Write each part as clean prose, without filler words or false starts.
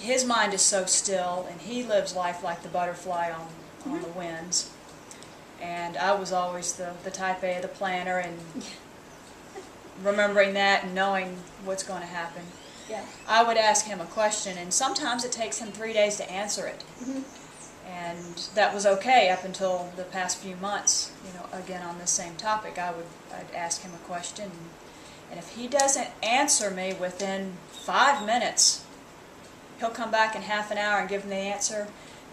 his mind is so still, and he lives life like the butterfly on the winds. And I was always the type A, the planner, and remembering that and knowing what's going to happen. Yeah. I would ask him a question, and sometimes it takes him 3 days to answer it. And that was okay up until the past few months. You know, again on this same topic, I'd ask him a question, and if he doesn't answer me within 5 minutes, he'll come back in half an hour and give me the answer.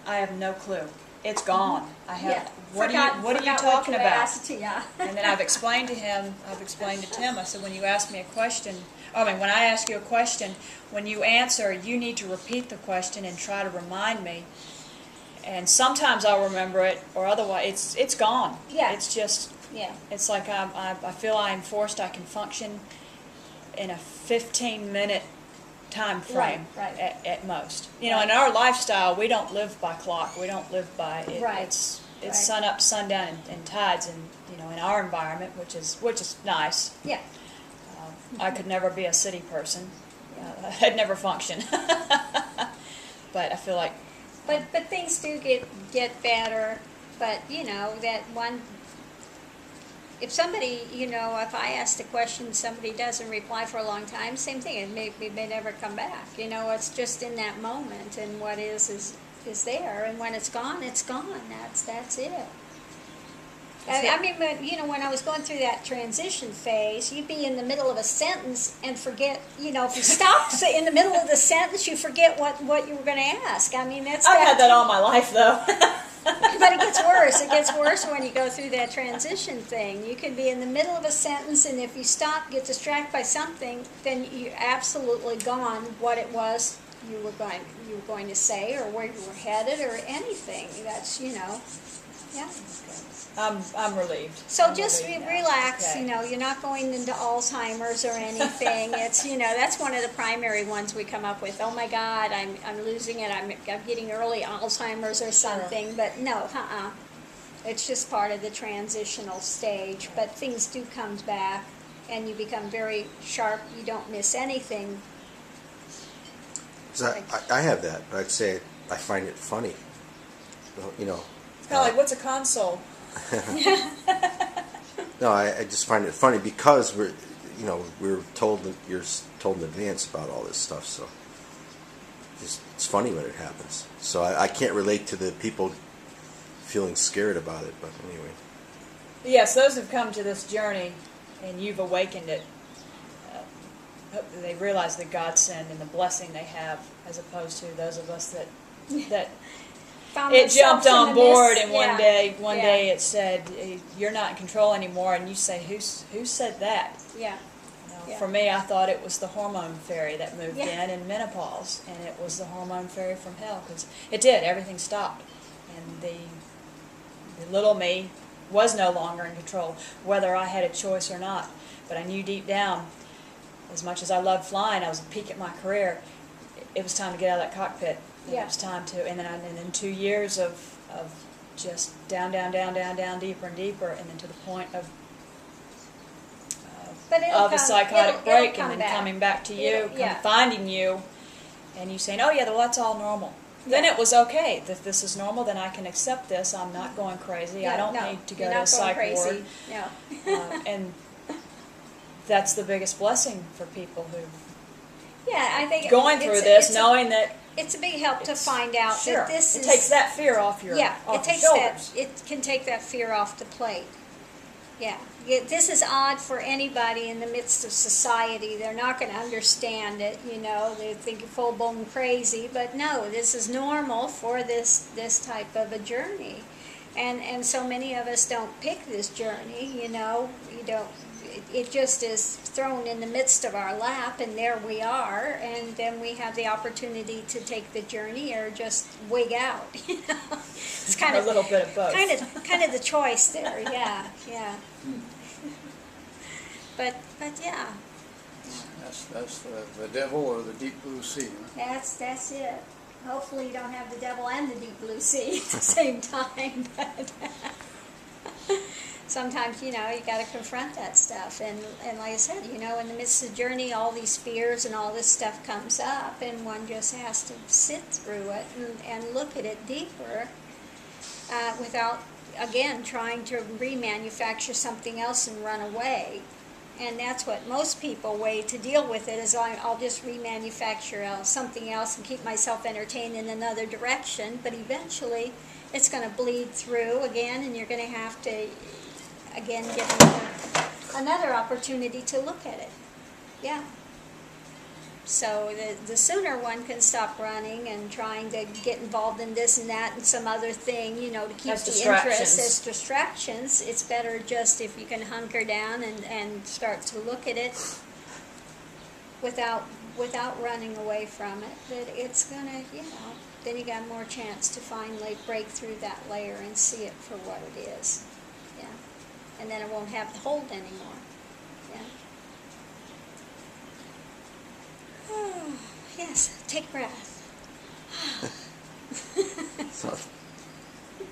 I have no clue. It's gone. I have. What are you talking about? And then I've explained to Tim. I said, when you ask me a question, when I ask you a question, when you answer, you need to repeat the question and try to remind me. And sometimes I'll remember it, or otherwise it's gone. Yeah. It's just. Yeah. It's like I feel I'm forced. I can function in a 15-minute time frame at most. You know, in our lifestyle, we don't live by clock. We don't live by it. It's sun up, sundown, and tides, and you know, in our environment, which is nice. Yeah. I could never be a city person. I'd never function. But I feel like. But things do get better. But you know that one. If somebody, you know, if I ask a question, somebody doesn't reply for a long time, same thing. It may never come back. You know, it's just in that moment, and what is there, and when it's gone, it's gone. That's it. I mean, you know, when I was going through that transition phase, you'd be in the middle of a sentence and forget. You know, if you stop in the middle of the sentence, you forget what you were going to ask. I mean, I've had that all my life, though. But it gets worse. It gets worse when you go through that transition thing. You can be in the middle of a sentence, and if you stop, get distracted by something, then you're absolutely gone what it was you were going to say, or where you were headed, or anything. That's, you know, yeah. I'm relieved. So just relax. Okay. You know, you're not going into Alzheimer's or anything. It's, you know, that's one of the primary ones we come up with. Oh my God, I'm losing it. I'm getting early Alzheimer's or something. Sure. But no, it's just part of the transitional stage. But things do come back, and you become very sharp. You don't miss anything. I have that, but I'd say I find it funny. You know. It's kind of like, what's a console? No, I just find it funny because we're told that you're told in advance about all this stuff, so it's funny when it happens. So I can't relate to the people feeling scared about it, but anyway. Yes, those who've come to this journey and you've awakened it, they realize the godsend and the blessing they have, as opposed to those of us that it jumped on board, and one day it said, "You're not in control anymore," and you say, "Who said that?" Yeah. You know, for me, I thought it was the hormone fairy that moved in menopause, and it was the hormone fairy from hell, because it did. Everything stopped, and the little me was no longer in control, whether I had a choice or not. But I knew deep down, as much as I loved flying, I was at the peak of my career. It was time to get out of that cockpit. It was time to, and then 2 years of just down, deeper and deeper, and then to the point of a psychotic break, and then coming back to you, finding you, and you saying, "Oh yeah, well, that's all normal." Then it was okay. If this is normal, then I can accept this. I'm not going crazy. I don't need to go to a psych ward. And that's the biggest blessing for people who. Yeah, I think going through this, knowing that it's a big help to find out that this it takes that fear off your shoulders. It can take that fear off the plate. Yeah, this is odd for anybody in the midst of society. They're not going to understand it. You know, they think you're full blown crazy, but no, this is normal for this type of a journey, and so many of us don't pick this journey. You know, you don't. It just is thrown in the midst of our lap, and there we are, and then we have the opportunity to take the journey or just wig out. You know, it's kind of a little bit of both. Kind of the choice there. Yeah. But yeah. That's the devil or the deep blue sea. Huh? That's it. Hopefully, you don't have the devil and the deep blue sea at the same time. sometimes, you gotta confront that stuff. And like I said, in the midst of the journey, all these fears and all this stuff comes up, and one just has to sit through it and look at it deeper, without, again, trying to remanufacture something else and run away. And that's what most people way to deal with it is I'll just remanufacture something else and keep myself entertained in another direction. But eventually, it's going to bleed through again, and you're going to have to, again, get another opportunity to look at it. Yeah. So the sooner one can stop running and trying to get involved in this and that and some other thing, to keep As the distractions. interest as distractions, it's better just if you can hunker down and start to look at it without running away from it. That it's gonna, then you got more chance to finally break through that layer and see it for what it is. Yeah, and then it won't have the hold anymore. Yeah. Yes, take a breath. So